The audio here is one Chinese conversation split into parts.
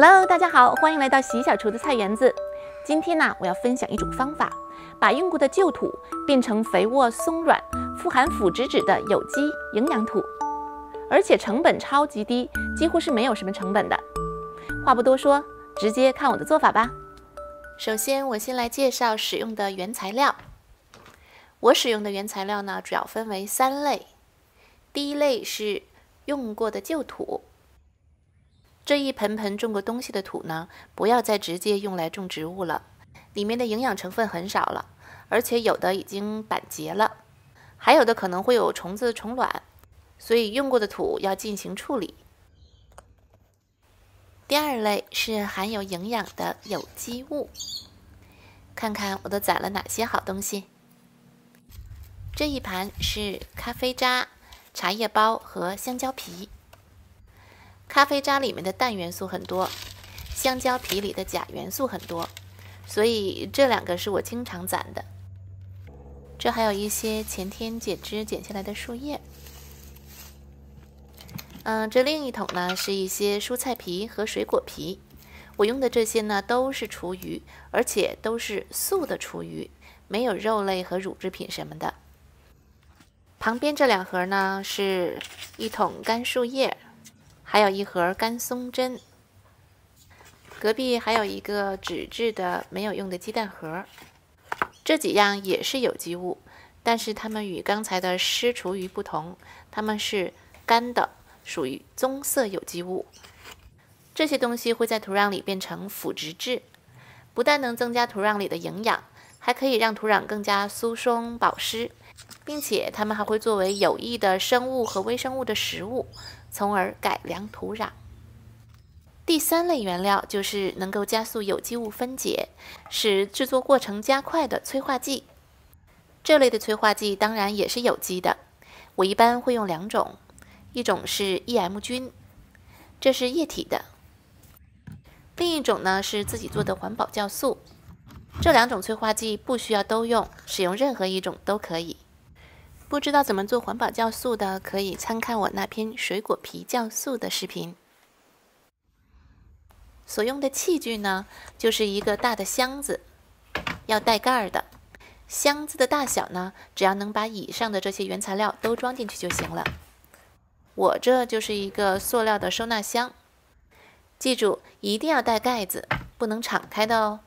Hello， 大家好，欢迎来到洗小厨的菜园子。今天呢，我要分享一种方法，把用过的旧土变成肥沃松软、富含腐殖质的有机营养土，而且成本超级低，几乎是没有什么成本的。话不多说，直接看我的做法吧。首先，我先来介绍使用的原材料。我使用的原材料呢，主要分为3类。第一类是用过的旧土。这一盆盆种过东西的土呢，不要再直接用来种植物了，里面的营养成分很少了，而且有的已经板结了，还有的可能会有虫子虫卵，所以用过的土要进行处理。第二类是含有营养的有机物，看看我都攒了哪些好东西。这一盘是咖啡渣、茶叶包和香蕉皮。咖啡渣里面的氮元素很多，香蕉皮里的钾元素很多，所以这2个是我经常攒的。这还有一些前天剪枝剪下来的树叶。这另一桶呢是一些蔬菜皮和水果皮。我用的这些呢都是厨余，而且都是素的厨余，没有肉类和乳制品什么的。旁边这2盒呢是一桶干树叶，还有一盒干松针，隔壁还有一个纸质的没有用的鸡蛋盒。这几样也是有机物，但是它们与刚才的湿厨余不同，它们是干的，属于棕色有机物。这些东西会在土壤里变成腐殖质，不但能增加土壤里的营养，还可以让土壤更加疏松保湿，并且它们还会作为有益的生物和微生物的食物，从而改良土壤。第3类原料就是能够加速有机物分解，使制作过程加快的催化剂。这类的催化剂当然也是有机的，我一般会用2种，一种是 EM 菌，这是液体的，另一种呢是自己做的环保酵素。这2种催化剂不需要都用，使用任何一种都可以。不知道怎么做环保酵素的，可以参看我那篇水果皮酵素的视频。所用的器具呢，就是一个大的箱子，要带盖的。箱子的大小呢，只要能把以上的这些原材料都装进去就行了。我这就是一个塑料的收纳箱，记住一定要带盖子，不能敞开的哦。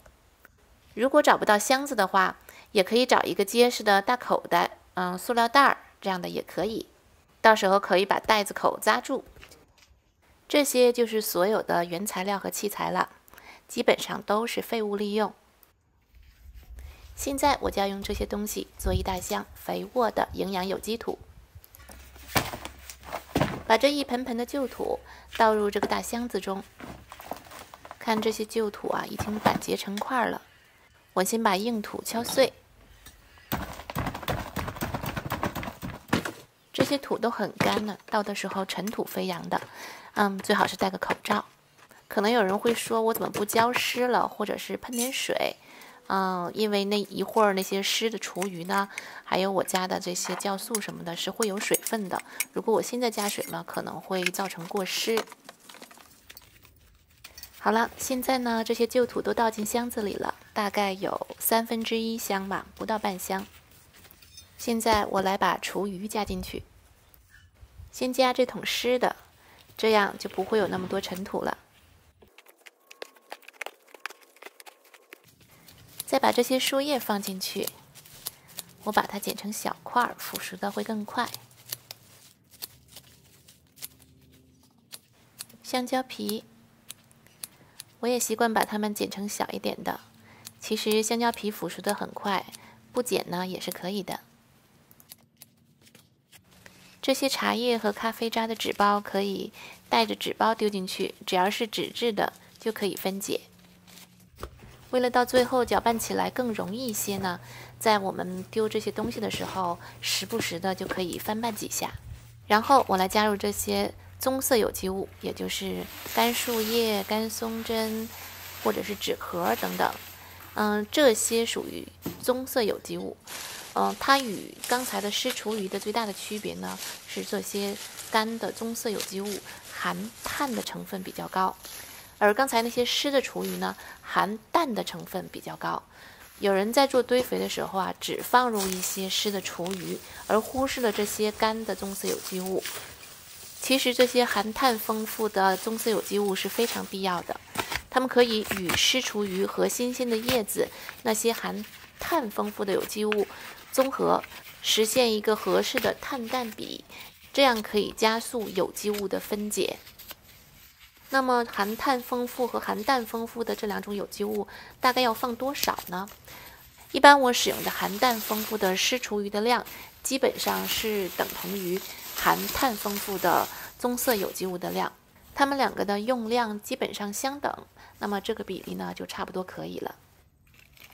如果找不到箱子的话，也可以找一个结实的大口袋，塑料袋这样的也可以，到时候可以把袋子口扎住。这些就是所有的原材料和器材了，基本上都是废物利用。现在我就要用这些东西做一大箱肥沃的营养有机土。把这一盆盆的旧土倒入这个大箱子中，看这些旧土啊，已经板结成块了。我先把硬土敲碎。这些土都很干了，倒的时候尘土飞扬的，最好是戴个口罩。可能有人会说，我怎么不浇湿了，或者是喷点水？因为那一会儿那些湿的厨余呢，还有我加的这些酵素什么的，是会有水分的。如果我现在加水呢，可能会造成过湿。好了，现在呢，这些旧土都倒进箱子里了，大概有1/3箱吧，不到半箱。现在我来把厨余加进去，先加这桶湿的，这样就不会有那么多尘土了。再把这些树叶放进去，我把它剪成小块，腐蚀的会更快。香蕉皮，我也习惯把它们剪成小一点的。其实香蕉皮腐蚀的很快，不剪呢也是可以的。这些茶叶和咖啡渣的纸包可以带着纸包丢进去，只要是纸质的就可以分解。为了到最后搅拌起来更容易一些呢，在我们丢这些东西的时候，时不时的就可以翻拌几下。然后我来加入这些棕色有机物，也就是干树叶、干松针或者是纸壳等等。这些属于棕色有机物。它与刚才的湿厨余的最大的区别呢，是这些干的棕色有机物含碳的成分比较高。而刚才那些湿的厨余呢，含氮的成分比较高。有人在做堆肥的时候啊，只放入一些湿的厨余，而忽视了这些干的棕色有机物。其实这些含碳丰富的棕色有机物是非常必要的，它们可以与湿厨余和新鲜的叶子那些含碳丰富的有机物综合，实现一个合适的碳氮比，这样可以加速有机物的分解。那么含碳丰富和含氮丰富的这两种有机物大概要放多少呢？一般我使用的含氮丰富的湿厨余的量基本上是等同于含碳丰富的棕色有机物的量，它们两个的用量基本上相等，那么这个比例呢就差不多可以了。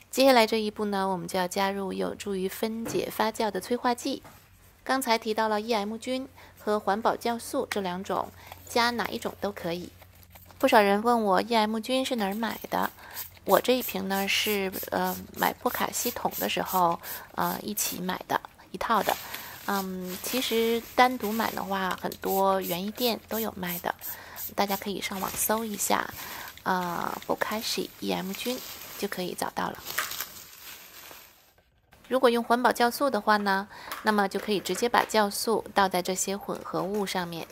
接下来这一步呢，我们就要加入有助于分解发酵的催化剂。刚才提到了 EM 菌和环保酵素这两种，加哪一种都可以。不少人问我 EM 菌是哪儿买的，我这一瓶呢是买波卡西桶的时候一起买的一套的。其实单独买的话，很多园艺店都有卖的，大家可以上网搜一下Bokashi EM 菌就可以找到了。如果用环保酵素的话呢，那么就可以直接把酵素倒在这些混合物上面，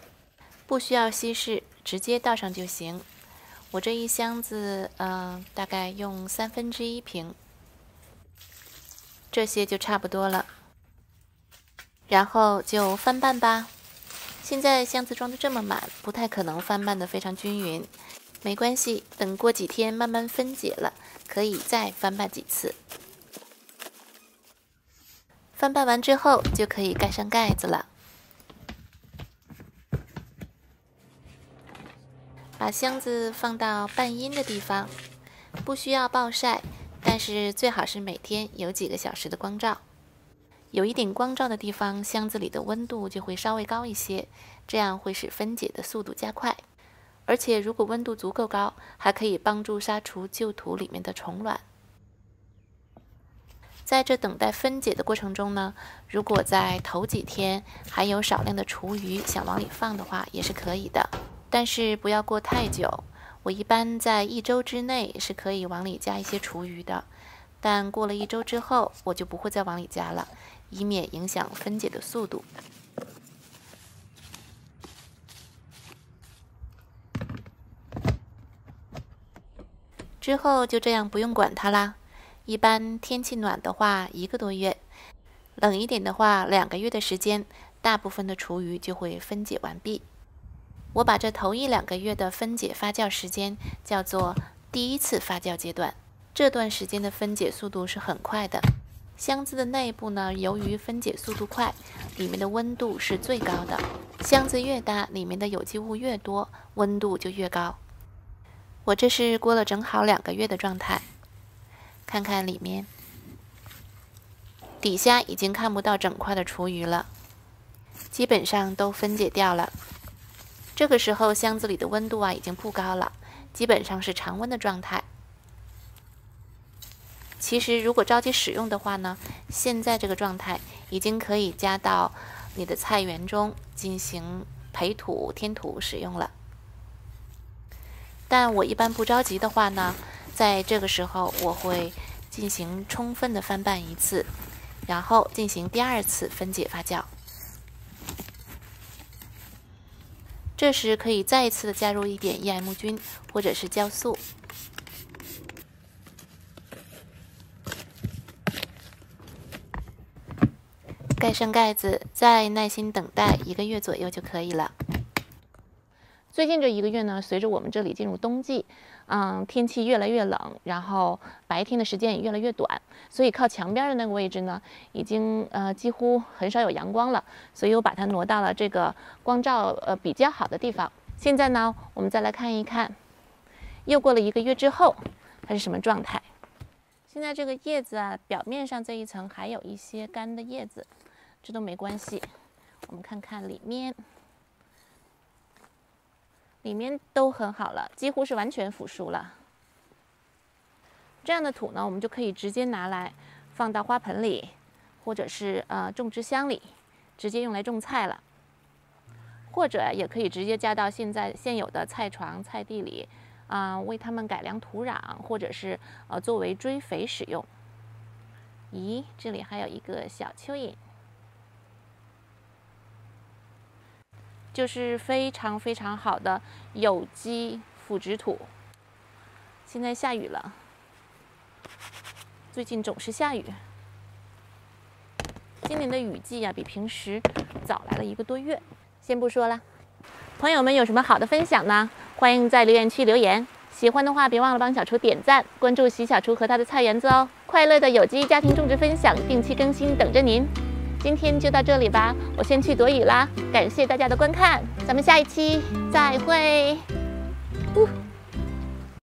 不需要稀释，直接倒上就行。我这一箱子大概用1/3瓶，这些就差不多了。然后就翻拌吧。现在箱子装的这么满，不太可能翻拌的非常均匀，没关系，等过几天慢慢分解了，可以再翻拌几次。翻拌完之后就可以盖上盖子了。把箱子放到半阴的地方，不需要暴晒，但是最好是每天有几个小时的光照。有一点光照的地方，箱子里的温度就会稍微高一些，这样会使分解的速度加快。而且如果温度足够高，还可以帮助杀除旧土里面的虫卵。在这等待分解的过程中呢，如果在头几天还有少量的厨余想往里放的话，也是可以的，但是不要过太久。我一般在1周之内是可以往里加一些厨余的，但过了1周之后，我就不会再往里加了，以免影响分解的速度。之后就这样不用管它啦。一般天气暖的话1个多月，冷一点的话2个月的时间，大部分的厨余就会分解完毕。我把这头1、2个月的分解发酵时间叫做第一次发酵阶段，这段时间的分解速度是很快的。箱子的内部呢，由于分解速度快，里面的温度是最高的。箱子越大，里面的有机物越多，温度就越高。我这是过了正好2个月的状态，看看里面，底下已经看不到整块的厨余了，基本上都分解掉了。这个时候箱子里的温度已经不高了，基本上是常温的状态。其实如果着急使用的话呢，现在这个状态已经可以加到你的菜园中进行培土、添土使用了。但我一般不着急的话呢，在这个时候我会进行充分的翻拌1次，然后进行第2次分解发酵。这时可以再一次的加入一点 EM 菌或者是酵素。盖上盖子，再耐心等待1个月左右就可以了。最近这1个月呢，随着我们这里进入冬季，天气越来越冷，然后白天的时间也越来越短，所以靠墙边的那个位置呢，已经几乎很少有阳光了，所以我把它挪到了这个光照比较好的地方。现在呢，我们再来看一看，又过了1个月之后，它是什么状态？现在这个叶子表面上这一层还有一些干的叶子，这都没关系。我们看看里面。里面都很好了，几乎是完全腐熟了。这样的土呢，我们就可以直接拿来放到花盆里，或者是种植箱里，直接用来种菜了。或者也可以直接加到现有的菜床、菜地里，为它们改良土壤，或者是作为追肥使用。咦，这里还有一个小蚯蚓，就是非常非常好的有机腐殖土。现在下雨了，最近总是下雨。今年的雨季比平时早来了1个多月。先不说了，朋友们有什么好的分享呢？欢迎在留言区留言。喜欢的话，别忘了帮小厨点赞，关注习小厨和他的菜园子哦。快乐的有机家庭种植分享定期更新，等着您。今天就到这里吧，我先去躲雨啦。感谢大家的观看，咱们下一期再会。